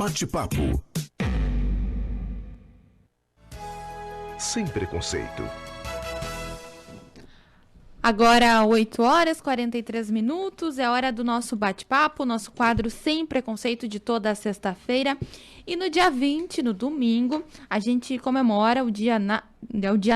Bate-papo. Sem preconceito. Agora, 8h43, é hora do nosso bate-papo, nosso quadro Sem Preconceito de toda a sexta-feira. E no dia 20, no domingo, a gente comemora o Dia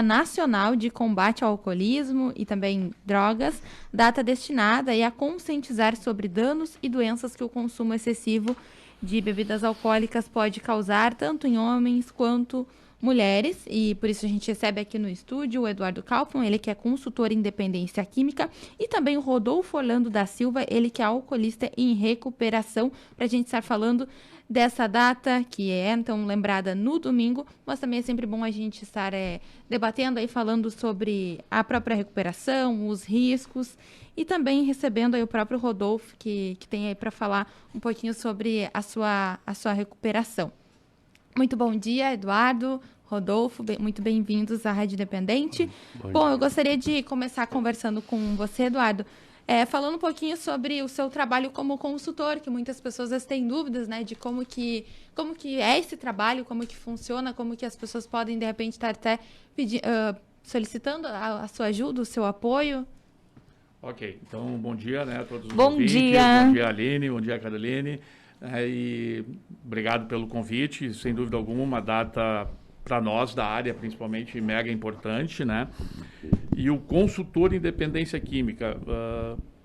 Nacional de Combate ao Alcoolismo e também Drogas, data destinada a conscientizar sobre danos e doenças que o consumo excessivo de bebidas alcoólicas pode causar, tanto em homens quanto mulheres, e por isso a gente recebe aqui no estúdio o Eduardo Kaufmann, ele que é consultor em dependência química, e também o Rodolfo Orlando da Silva, ele que é alcoolista em recuperação, para a gente estar falando dessa data que é então lembrada no domingo, mas também é sempre bom a gente estar debatendo aí, falando sobre a própria recuperação, os riscos, e também recebendo aí o próprio Rodolfo, que tem aí para falar um pouquinho sobre a sua recuperação. Muito bom dia, Eduardo, Rodolfo, muito bem-vindos à Rádio Independente. Bom, eu gostaria de começar conversando com você, Eduardo, falando um pouquinho sobre o seu trabalho como consultor, que muitas pessoas têm dúvidas, né, de como que é esse trabalho, como que funciona, como que as pessoas podem, de repente, estar até solicitando a sua ajuda, o seu apoio. Ok, então bom dia, né, a todos os ouvintes. Bom dia, Aline, bom dia, Caroline. E obrigado pelo convite, sem dúvida alguma, uma data para nós da área, principalmente, mega importante, né? E o consultor em dependência química,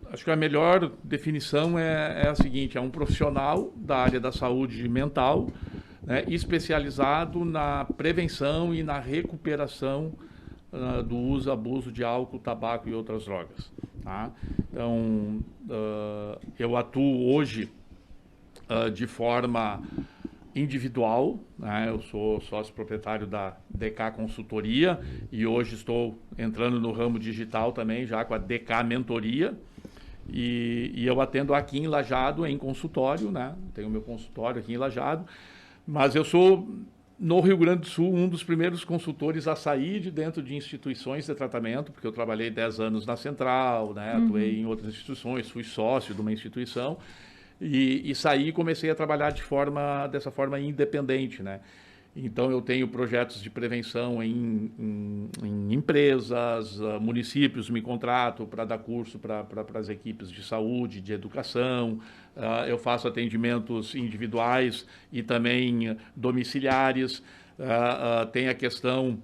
acho que a melhor definição é a seguinte: é um profissional da área da saúde mental, né, especializado na prevenção e na recuperação do uso e abuso de álcool, tabaco e outras drogas, tá? Então, eu atuo hoje de forma individual, né? Eu sou sócio proprietário da DK Consultoria e hoje estou entrando no ramo digital também, já com a DK Mentoria, e eu atendo aqui em Lajeado, em consultório, né? Tenho meu consultório aqui em Lajeado, mas eu sou, no Rio Grande do Sul, um dos primeiros consultores a sair de dentro de instituições de tratamento, porque eu trabalhei 10 anos na Central, né? Atuei em outras instituições, fui sócio de uma instituição, e saí e comecei a trabalhar dessa forma independente, né? Então, eu tenho projetos de prevenção em empresas, municípios me contratam para dar curso para as equipes de saúde, de educação, eu faço atendimentos individuais e também domiciliares, tem a questão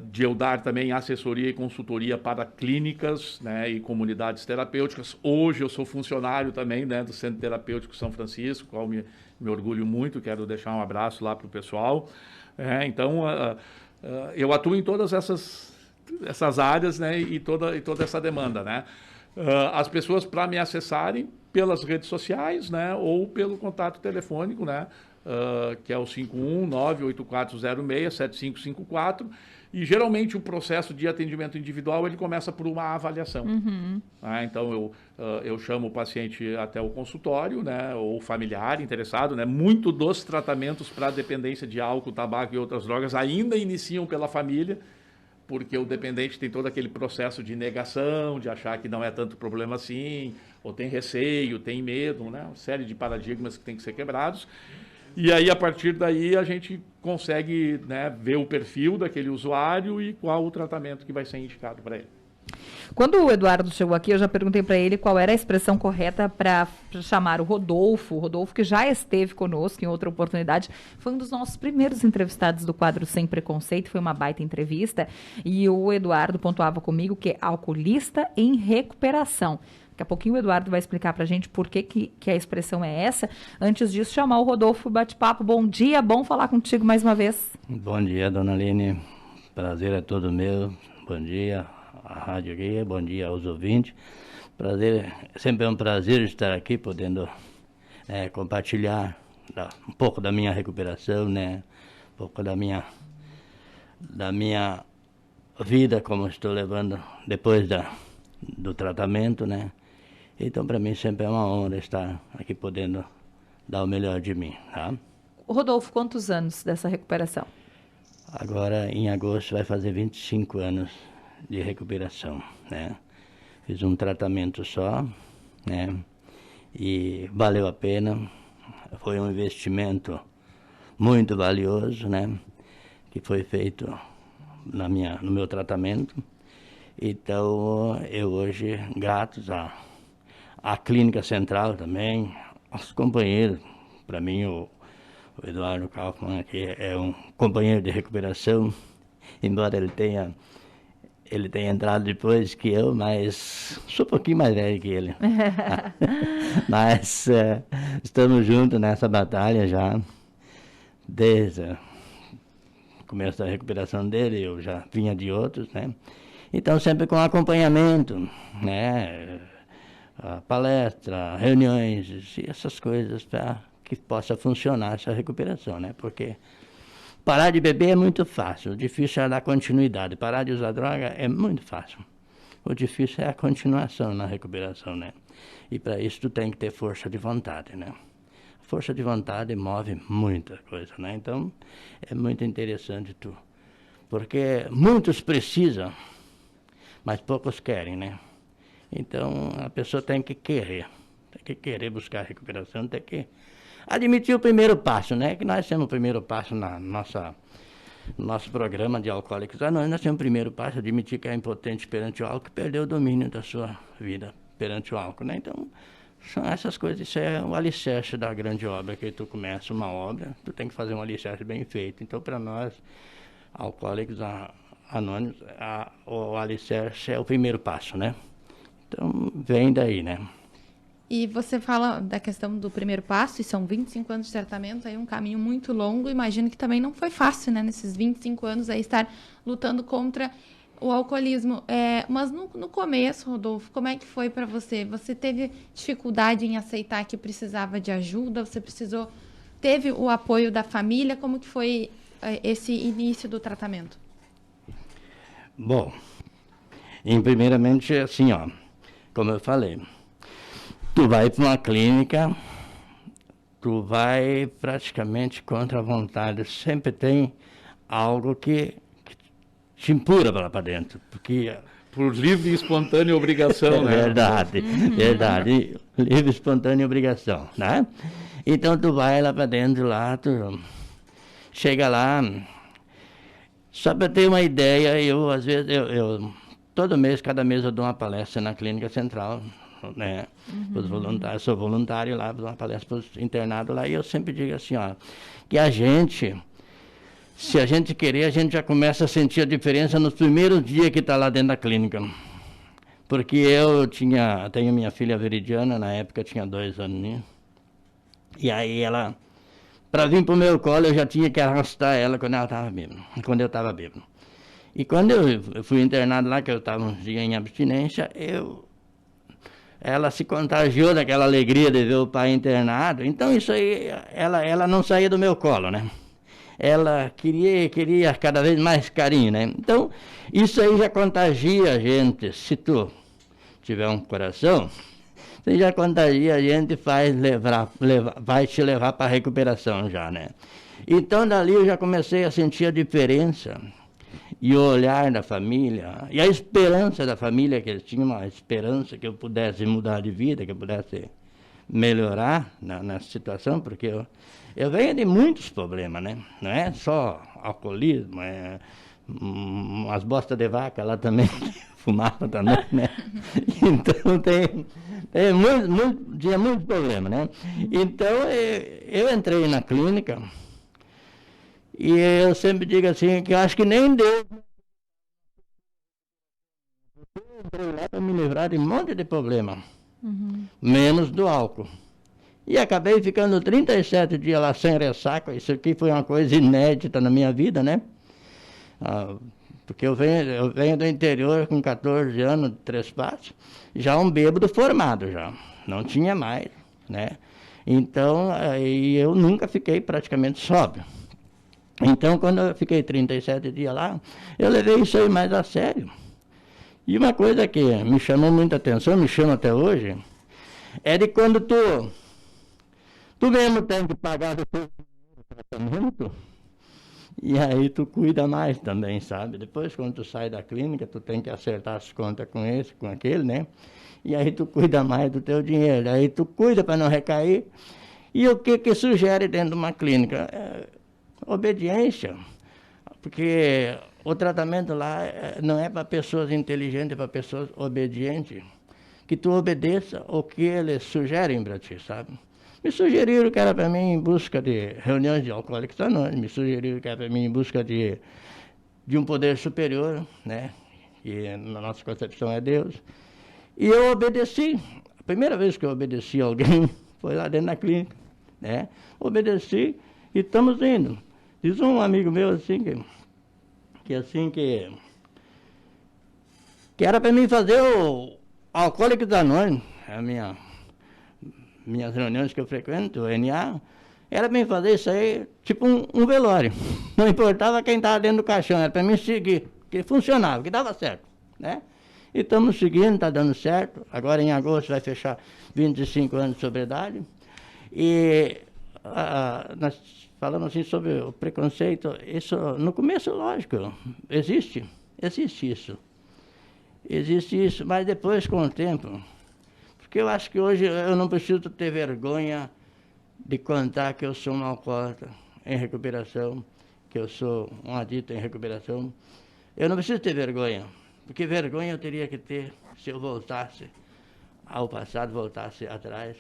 de eu dar também assessoria e consultoria para clínicas, né, e comunidades terapêuticas. Hoje eu sou funcionário também, né, do Centro Terapêutico São Francisco, qual me orgulho muito, quero deixar um abraço lá para o pessoal. Então, eu atuo em todas essas áreas, né, e toda essa demanda, né. As pessoas, para me acessarem pelas redes sociais, né, ou pelo contato telefônico, né, que é o 51984067554, e geralmente o processo de atendimento individual ele começa por uma avaliação. Então eu chamo o paciente até o consultório, né, ou familiar interessado, né. Muito dos tratamentos para dependência de álcool, tabaco e outras drogas ainda iniciam pela família, porque o dependente tem todo aquele processo de negação, de achar que não é tanto problema assim, ou tem receio, tem medo, né, uma série de paradigmas que tem que ser quebrados. E aí, a partir daí, a gente consegue, né, ver o perfil daquele usuário e qual o tratamento que vai ser indicado para ele. Quando o Eduardo chegou aqui, eu já perguntei para ele qual era a expressão correta para chamar o Rodolfo, que já esteve conosco em outra oportunidade, foi um dos nossos primeiros entrevistados do quadro Sem Preconceito, foi uma baita entrevista, e o Eduardo pontuava comigo que é alcoolista em recuperação. Daqui a pouquinho o Eduardo vai explicar para a gente por que a expressão é essa. Antes disso, chamar o Rodolfo para bate-papo. Bom dia, bom falar contigo mais uma vez. Bom dia, dona Aline. Prazer é todo meu. Bom dia à Rádio Guia, bom dia aos ouvintes. Sempre é um prazer estar aqui, podendo compartilhar um pouco da minha recuperação, né? Um pouco da minha vida, como estou levando depois do tratamento, né? Então, para mim, sempre é uma honra estar aqui podendo dar o melhor de mim, tá? Rodolfo, quantos anos dessa recuperação? Agora, em agosto, vai fazer 25 anos de recuperação, né? Fiz um tratamento só, né? E valeu a pena. foi um investimento muito valioso, né? Que foi feito no meu tratamento. Então, eu hoje, gratos à Clínica Central também, aos companheiros, para mim o Eduardo Kaufmann aqui é um companheiro de recuperação, embora ele tenha entrado depois que eu, mas sou um pouquinho mais velho que ele. Mas estamos juntos nessa batalha já, desde o começo da recuperação dele, eu já vinha de outros, né? Então, sempre com acompanhamento, né? Palestra, reuniões e essas coisas para que possa funcionar essa recuperação, né? Porque parar de beber é muito fácil, o difícil é dar continuidade. Parar de usar droga é muito fácil. O difícil é a continuação na recuperação, né? E para isso tu tem que ter força de vontade, né? Força de vontade move muita coisa, né? Então, é muito interessante tu, porque muitos precisam, mas poucos querem, né? Então, a pessoa tem que querer buscar a recuperação, tem que admitir o primeiro passo, né? Que nós temos o primeiro passo no nosso programa de Alcoólicos Anônimos, nós temos o primeiro passo, admitir que é impotente perante o álcool, que perdeu o domínio da sua vida perante o álcool, né? Então, são essas coisas, isso é o alicerce da grande obra, que tu começa uma obra, tu tem que fazer um alicerce bem feito. Então, para nós, Alcoólicos Anônimos, o alicerce é o primeiro passo, né? Então, vem daí, né? E você fala da questão do primeiro passo, e são 25 anos de tratamento, aí um caminho muito longo. Imagino que também não foi fácil, né? Nesses 25 anos aí estar lutando contra o alcoolismo. Mas no começo, Rodolfo, como é que foi para você? Você teve dificuldade em aceitar que precisava de ajuda? Você teve o apoio da família? Como que foi esse início do tratamento? Bom, primeiramente, assim, ó, como eu falei, tu vai para uma clínica, tu vai praticamente contra a vontade, sempre tem algo que te empurra para dentro, porque... Por livre e espontânea obrigação, né? Verdade, verdade, livre, espontânea obrigação, né? Então tu vai lá para dentro, lá, tu chega lá, só para ter uma ideia, às vezes, todo mês, cada mês eu dou uma palestra na Clínica Central, né? Os voluntários, sou voluntário lá, dou uma palestra para os internados lá, e eu sempre digo assim, ó, que se a gente querer, a gente já começa a sentir a diferença nos primeiros dias que está lá dentro da clínica. Porque eu tenho minha filha Veridiana, na época tinha 2 anos, né? E aí ela, para vir para o meu colo, eu já tinha que arrastar ela quando eu estava bêbado. E quando eu fui internado lá, que eu estava uns dias em abstinência, ela se contagiou daquela alegria de ver o pai internado. Então isso aí, ela não saía do meu colo, né? Ela queria cada vez mais carinho, né? Então, isso aí já contagia a gente. Se tu tiver um coração, você já contagia a gente e vai te levar para a recuperação já, né? Então, dali eu já comecei a sentir a diferença. E o olhar da família, e a esperança da família, que eles tinham uma esperança que eu pudesse mudar de vida, que eu pudesse melhorar nessa situação, porque eu venho de muitos problemas, né? Não é só alcoolismo, umas bostas de vaca lá também, fumava também, né? Então tinha muitos problemas, né? Então eu entrei na clínica e eu sempre digo assim, que eu acho que nem Deus... Eu entrei lá para me livrar de um monte de problema, menos do álcool. E acabei ficando 37 dias lá sem ressaca. Isso aqui foi uma coisa inédita na minha vida, né? Porque eu venho do interior com 14 anos, de Três Passos, já um bêbado formado já. Não tinha mais, né? Então, eu nunca fiquei praticamente sóbrio. Então, quando eu fiquei 37 dias lá, eu levei isso aí mais a sério. E uma coisa que me chamou muita atenção, me chama até hoje, é de quando tu mesmo tem que pagar o teu tratamento, e aí tu cuida mais também, sabe? Depois, quando tu sai da clínica, tu tem que acertar as contas com esse, com aquele, né? E aí tu cuida mais do teu dinheiro, aí tu cuida para não recair. E o que sugere dentro de uma clínica? Obediência, porque o tratamento lá não é para pessoas inteligentes, é para pessoas obedientes, que tu obedeça o que eles sugerem para ti, sabe? Me sugeriram que era para mim em busca de reuniões de Alcoólicos Anônimos, me sugeriram que era para mim em busca de um poder superior, né? Que na nossa concepção é Deus. E eu obedeci. A primeira vez que eu obedeci a alguém foi lá dentro da clínica, né? Obedeci e estamos indo. Diz um amigo meu assim que era para mim fazer o Alcoólicos Anônimos, minhas reuniões que eu frequento, o NA, era para mim fazer isso aí, tipo um velório. Não importava quem estava dentro do caixão, era para mim seguir, que funcionava, que dava certo, né? E estamos seguindo, está dando certo. Agora em agosto vai fechar 25 anos de sobriedade. E nós falamos assim sobre o preconceito, isso no começo, lógico, existe isso. Existe isso, mas depois com o tempo, porque eu acho que hoje eu não preciso ter vergonha de contar que eu sou um alcoólatra em recuperação, que eu sou um adicto em recuperação. Eu não preciso ter vergonha, porque vergonha eu teria que ter se eu voltasse ao passado, voltasse atrás,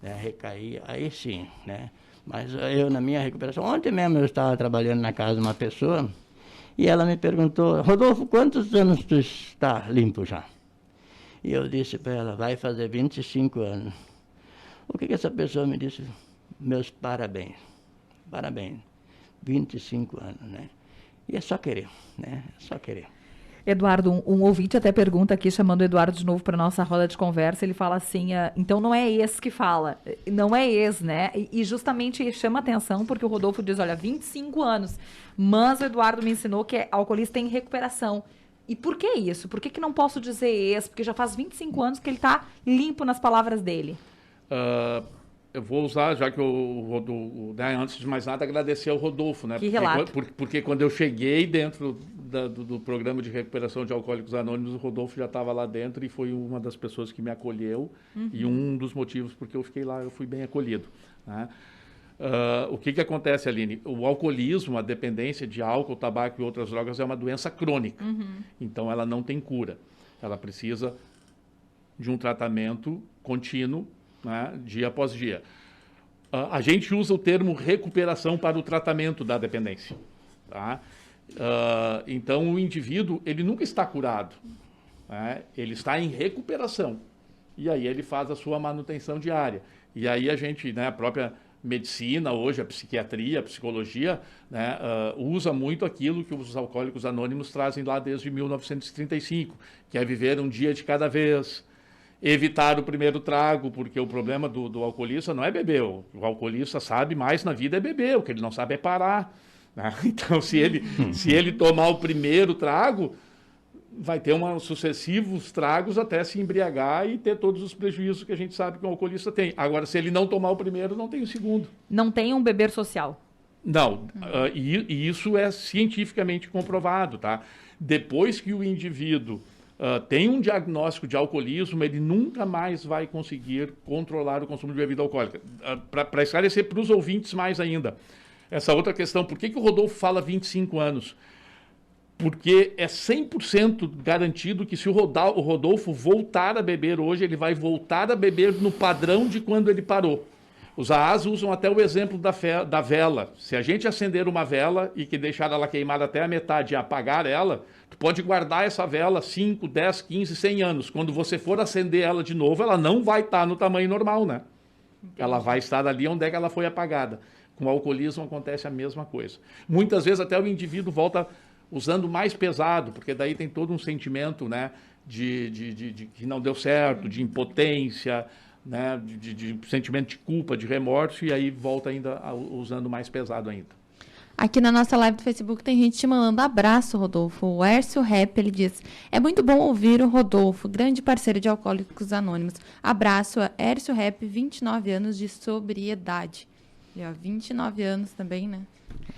né, recair, aí sim, né? Mas eu na minha recuperação, ontem mesmo eu estava trabalhando na casa de uma pessoa e ela me perguntou, Rodolfo, quantos anos tu está limpo já? E eu disse para ela, vai fazer 25 anos. O que essa pessoa me disse? Meus parabéns, 25 anos, né? E é só querer, né? É só querer. Eduardo, um ouvinte até pergunta aqui, chamando o Eduardo de novo para nossa roda de conversa, ele fala assim, então não é ex que fala, não é ex, né? E justamente chama atenção porque o Rodolfo diz, olha, 25 anos, mas o Eduardo me ensinou que é alcoolista em recuperação. E por que isso? Por que não posso dizer ex? Porque já faz 25 anos que ele está limpo nas palavras dele. Eu vou usar, já que né, antes de mais nada, agradecer ao Rodolfo, né? Que relato. Porque quando eu cheguei dentro do programa de recuperação de Alcoólicos Anônimos, o Rodolfo já estava lá dentro e foi uma das pessoas que me acolheu e um dos motivos porque eu fiquei lá, eu fui bem acolhido, né? O que acontece, Aline? O alcoolismo, a dependência de álcool, tabaco e outras drogas é uma doença crônica. Então, ela não tem cura. Ela precisa de um tratamento contínuo, né, dia após dia. A gente usa o termo recuperação para o tratamento da dependência. Tá? Então, o indivíduo, ele nunca está curado. Né? Ele está em recuperação. E aí ele faz a sua manutenção diária. E aí a gente, né, a própria medicina hoje, a psiquiatria, a psicologia, né, usa muito aquilo que os Alcoólicos Anônimos trazem lá desde 1935, que é viver um dia de cada vez, evitar o primeiro trago, porque o problema do alcoolista não é beber. O alcoolista sabe mais na vida é beber, o que ele não sabe é parar. Né? Então, se ele tomar o primeiro trago, vai ter sucessivos tragos até se embriagar e ter todos os prejuízos que a gente sabe que um alcoolista tem. Agora, se ele não tomar o primeiro, não tem o segundo. Não tem um beber social. Não, e isso é cientificamente comprovado, tá? Depois que o indivíduo tem um diagnóstico de alcoolismo, ele nunca mais vai conseguir controlar o consumo de bebida alcoólica. Para esclarecer para os ouvintes mais ainda, essa outra questão, por que o Rodolfo fala 25 anos? Porque é 100% garantido que se o Rodolfo voltar a beber hoje, ele vai voltar a beber no padrão de quando ele parou. Os AAs usam até o exemplo da vela. Se a gente acender uma vela e que deixar ela queimar até a metade e apagar ela, tu pode guardar essa vela 5, 10, 15, 100 anos. Quando você for acender ela de novo, ela não vai estar no tamanho normal, né? Ela vai estar ali onde é que ela foi apagada. Com o alcoolismo acontece a mesma coisa. Muitas vezes até o indivíduo volta usando mais pesado, porque daí tem todo um sentimento, né, de que não deu certo, de impotência, né, de sentimento de culpa, de remorso, e aí volta ainda usando mais pesado ainda. Aqui na nossa live do Facebook tem gente te mandando abraço, Rodolfo. O Hércio Rap, ele diz, é muito bom ouvir o Rodolfo, grande parceiro de Alcoólicos Anônimos. Abraço, Hércio Rap, 29 anos de sobriedade. E, ó, 29 anos também, né?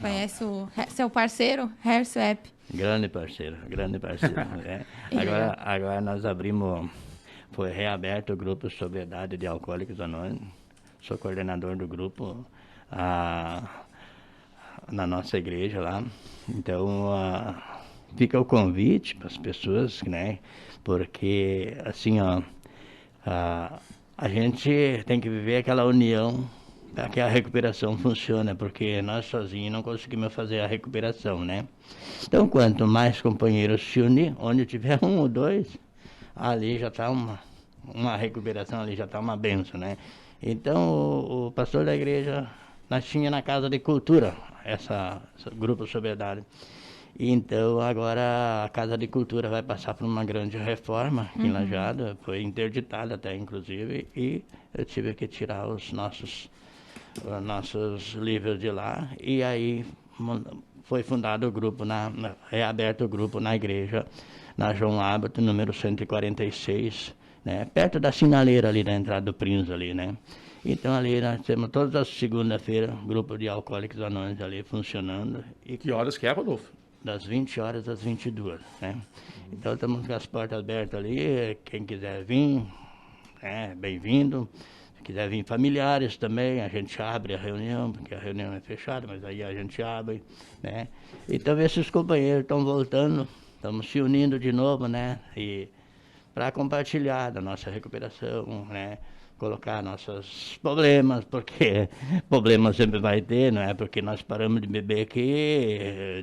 Conhece o seu parceiro, Hércio Rap? Grande parceiro. É. Agora nós abrimos, foi reaberto o grupo Sobriedade de Alcoólicos Anônimos. sou coordenador do grupo na nossa igreja lá. Então, fica o convite para as pessoas, né? Porque, assim, ó, a gente tem que viver aquela união para que a recuperação funcione, porque nós sozinhos não conseguimos fazer a recuperação, né? Então, quanto mais companheiros se unir, onde tiver um ou dois, ali já está uma recuperação, ali já está uma bênção, né? Então, o pastor da igreja, nós tínhamos na Casa de Cultura, esse grupo Sobriedade. Então, agora a Casa de Cultura vai passar por uma grande reforma aqui em Lajeado, foi interditada até, inclusive, e eu tive que tirar os nossos livros de lá, e aí foi fundado o grupo, reaberto o grupo na igreja, na João Abato, número 146, né, perto da sinaleira ali da entrada do Prince ali, né. Então ali nós temos todas as segunda-feiras, grupo de alcoólicos anônimos ali funcionando. E que horas que é, Rodolfo? Das 20 horas às 22, né. Então estamos com as portas abertas ali, quem quiser vir, bem-vindo. Se quiser vir familiares também, a gente abre a reunião, porque a reunião é fechada, mas aí a gente abre, né. Então esses companheiros estão voltando, estamos se unindo de novo, né, e para compartilhar da nossa recuperação, né, colocar nossos problemas, porque problemas sempre vai ter, não é porque nós paramos de beber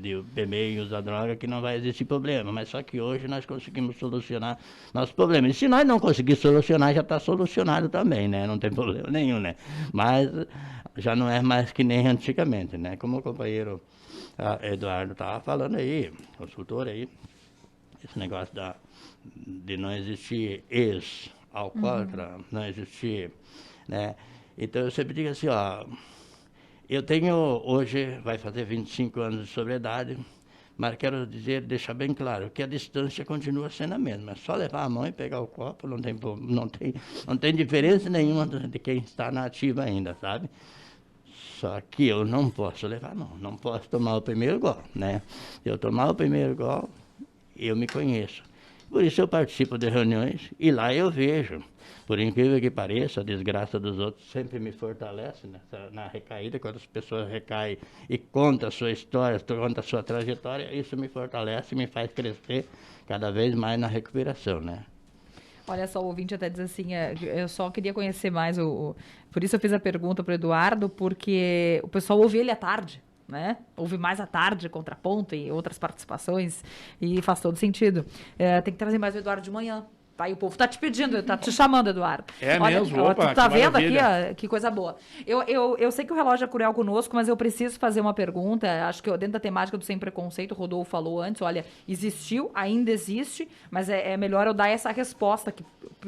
de beber e usar droga que não vai existir problema, mas só que hoje nós conseguimos solucionar nossos problemas. E se nós não conseguirmos solucionar, já está solucionado também, né? Não tem problema nenhum, né? Mas já não é mais que nem antigamente, né? Como o companheiro Eduardo estava falando aí, consultor aí, esse negócio de não existir alcoólatra, não existir, né? Então eu sempre digo assim, ó, eu tenho hoje, vai fazer 25 anos de sobriedade, mas quero deixar bem claro que a distância continua sendo a mesma, é só levar a mão e pegar o copo, não tem diferença nenhuma de quem está na ativa ainda, sabe? Só que eu não posso levar a mão, não posso tomar o primeiro gole, né? Se eu tomar o primeiro gole, eu me conheço. Por isso eu participo de reuniões e lá eu vejo, por incrível que pareça, a desgraça dos outros sempre me fortalece na recaída, quando as pessoas recaem e contam a sua história, contam a sua trajetória, isso me fortalece e me faz crescer cada vez mais na recuperação, né? Olha só, o ouvinte até diz assim, eu só queria conhecer mais Por isso eu fiz a pergunta para o Eduardo, porque o pessoal ouve ele à tarde, né? Ouve mais à tarde, Contraponto e outras participações, e faz todo sentido. Tem que trazer mais o Eduardo de manhã. Tá, e o povo tá te pedindo, tá te chamando, Eduardo. Olha, mesmo? Opa, tu tá vendo maravilha. aqui, que coisa boa. Eu sei que o relógio é cruel conosco, mas eu preciso fazer uma pergunta. Acho que dentro da temática do Sem Preconceito, o Rodolfo falou antes, olha, existiu, ainda existe, mas é melhor eu dar essa resposta, que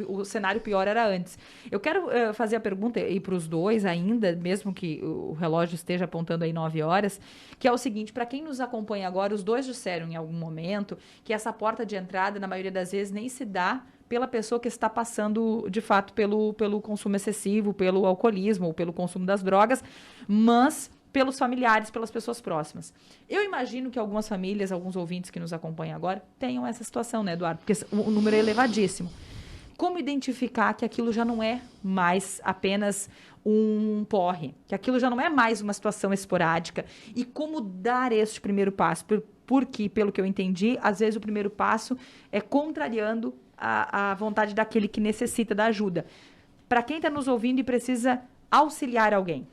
o cenário pior era antes. Eu quero fazer a pergunta, e para os dois ainda, mesmo que o relógio esteja apontando aí 9 horas, que é o seguinte, para quem nos acompanha agora, os dois disseram em algum momento que essa porta de entrada, na maioria das vezes, nem se dá pela pessoa que está passando, de fato, pelo consumo excessivo, pelo alcoolismo ou pelo consumo das drogas, mas pelos familiares, pelas pessoas próximas. Eu imagino que algumas famílias, alguns ouvintes que nos acompanham agora, tenham essa situação, né, Eduardo? Porque o número é elevadíssimo. Como identificar que aquilo já não é mais apenas um porre, que aquilo já não é mais uma situação esporádica, e como dar este primeiro passo? Porque, pelo que eu entendi, às vezes o primeiro passo é contrariando a vontade daquele que necessita da ajuda. Para quem está nos ouvindo e precisa auxiliar alguém.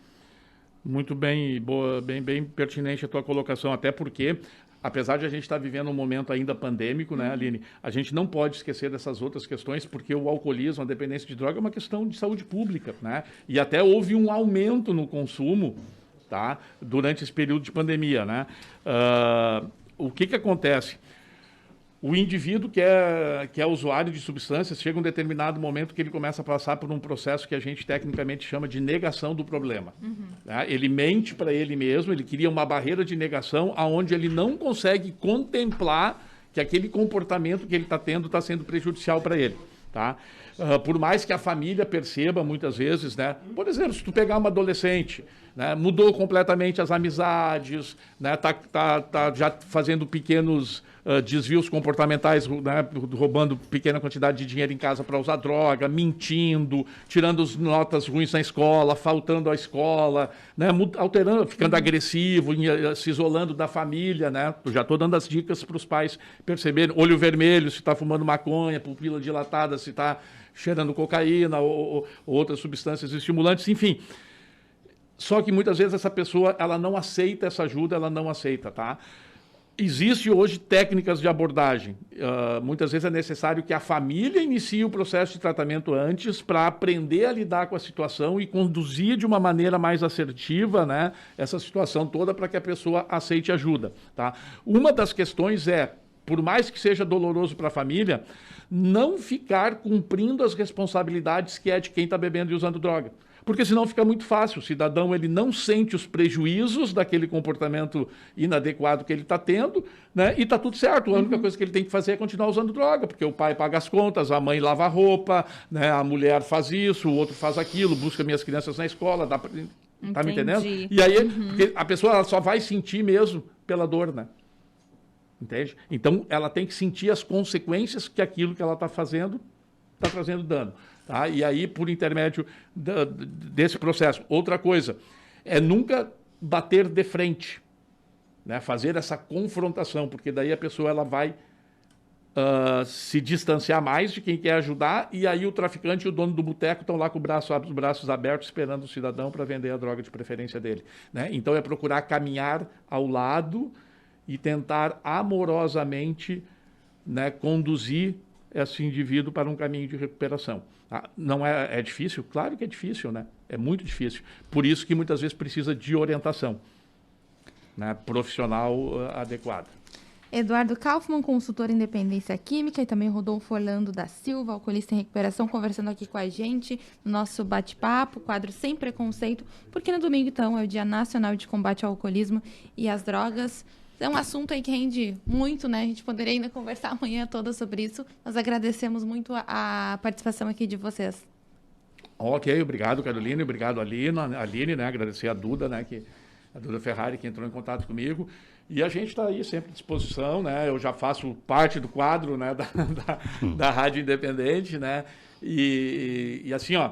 Muito bem, boa, bem pertinente a tua colocação, até porque, apesar de a gente estar vivendo um momento ainda pandêmico, né, Aline, a gente não pode esquecer dessas outras questões, porque o alcoolismo, a dependência de droga é uma questão de saúde pública, né? E até houve um aumento no consumo, tá, durante esse período de pandemia, né? O que acontece? O indivíduo que é usuário de substâncias, chega um determinado momento que ele começa a passar por um processo que a gente tecnicamente chama de negação do problema. Né? Ele mente para ele mesmo, ele cria uma barreira de negação aonde ele não consegue contemplar que aquele comportamento que ele está tendo está sendo prejudicial para ele. Tá? Por mais que a família perceba muitas vezes, né? Por exemplo, se tu pegar uma adolescente, né? Mudou completamente as amizades, né? Tá já fazendo pequenos desvios comportamentais, né? Roubando pequena quantidade de dinheiro em casa para usar droga, mentindo, tirando as notas ruins na escola, faltando à escola, né? Alterando, ficando agressivo, se isolando da família, né? Eu já estou dando as dicas para os pais perceberem. Olho vermelho, se está fumando maconha, pupila dilatada, se está cheirando cocaína ou outras substâncias estimulantes, enfim. Só que muitas vezes essa pessoa, ela não aceita essa ajuda, ela não aceita, tá? Existe hoje técnicas de abordagem. Muitas vezes é necessário que a família inicie o processo de tratamento antes para aprender a lidar com a situação e conduzir de uma maneira mais assertiva, né, essa situação toda para que a pessoa aceite ajuda. Tá? Uma das questões é, por mais que seja doloroso para a família, não ficar cumprindo as responsabilidades que é de quem está bebendo e usando droga. Porque senão fica muito fácil. O cidadão ele não sente os prejuízos daquele comportamento inadequado que ele está tendo, né? E está tudo certo. A única coisa que ele tem que fazer é continuar usando droga, porque o pai paga as contas, a mãe lava a roupa, né? A mulher faz isso, o outro faz aquilo, busca minhas crianças na escola. Tá me entendendo? E aí porque a pessoa ela só vai sentir mesmo pela dor, né? Entende? Então, ela tem que sentir as consequências que aquilo que ela está fazendo está trazendo dano. Tá? E aí, por intermédio desse processo. Outra coisa, é nunca bater de frente, né? Fazer essa confrontação, porque daí a pessoa ela vai se distanciar mais de quem quer ajudar, e aí o traficante e o dono do boteco estão lá com os braços abertos esperando o cidadão para vender a droga de preferência dele. Né? Então, é procurar caminhar ao lado e tentar amorosamente, né, conduzir esse indivíduo para um caminho de recuperação. Não é difícil? Claro que é difícil, né? É muito difícil. Por isso que muitas vezes precisa de orientação, né, profissional adequada. Eduardo Kaufmann, consultor em dependência química, e também Rodolfo Orlando da Silva, alcoolista em recuperação, conversando aqui com a gente no nosso bate-papo, quadro Sem Preconceito, porque no domingo, então, é o Dia Nacional de Combate ao Alcoolismo e às Drogas. É um assunto aí que rende muito, né? A gente poderia ainda conversar amanhã toda sobre isso. Nós agradecemos muito a participação aqui de vocês. Ok, obrigado, Carolina, obrigado, Aline, né? Agradecer a Duda, né? A Duda Ferrari, que entrou em contato comigo. E a gente está aí sempre à disposição, né? Eu já faço parte do quadro, né? da Rádio Independente, né? E assim, ó,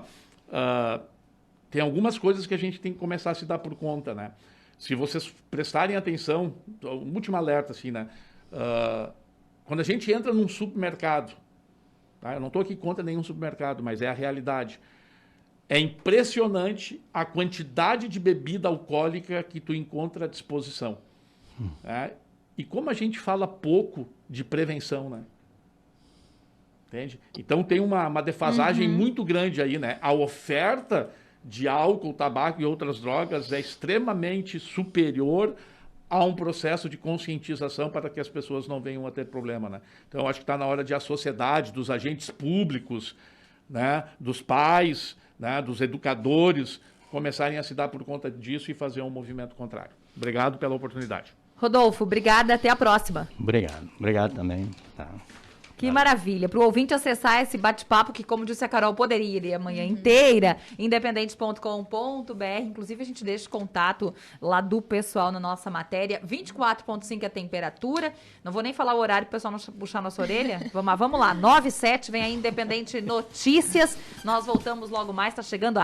tem algumas coisas que a gente tem que começar a se dar por conta, né? Se vocês prestarem atenção, um último alerta, assim, né? Quando a gente entra num supermercado, tá? Eu não estou aqui contra nenhum supermercado, mas é a realidade. É impressionante a quantidade de bebida alcoólica que tu encontra à disposição. Né? E como a gente fala pouco de prevenção, né? Entende? Então tem uma defasagem muito grande aí, né? A oferta de álcool, tabaco e outras drogas é extremamente superior a um processo de conscientização para que as pessoas não venham a ter problema, né? Então, eu acho que está na hora de a sociedade, dos agentes públicos, né, dos pais, né, dos educadores, começarem a se dar por conta disso e fazer um movimento contrário. Obrigado pela oportunidade. Rodolfo, obrigada, até a próxima. Obrigado também. Tá. Que maravilha. Para o ouvinte acessar esse bate-papo, que, como disse a Carol, poderia ir a manhã inteira, independente.com.br. Inclusive, a gente deixa o contato lá do pessoal na nossa matéria. 24,5 é a temperatura. Não vou nem falar o horário para o pessoal não puxar nossa orelha. Vamos lá. 9h07, vem aí Independente Notícias. Nós voltamos logo mais. Está chegando a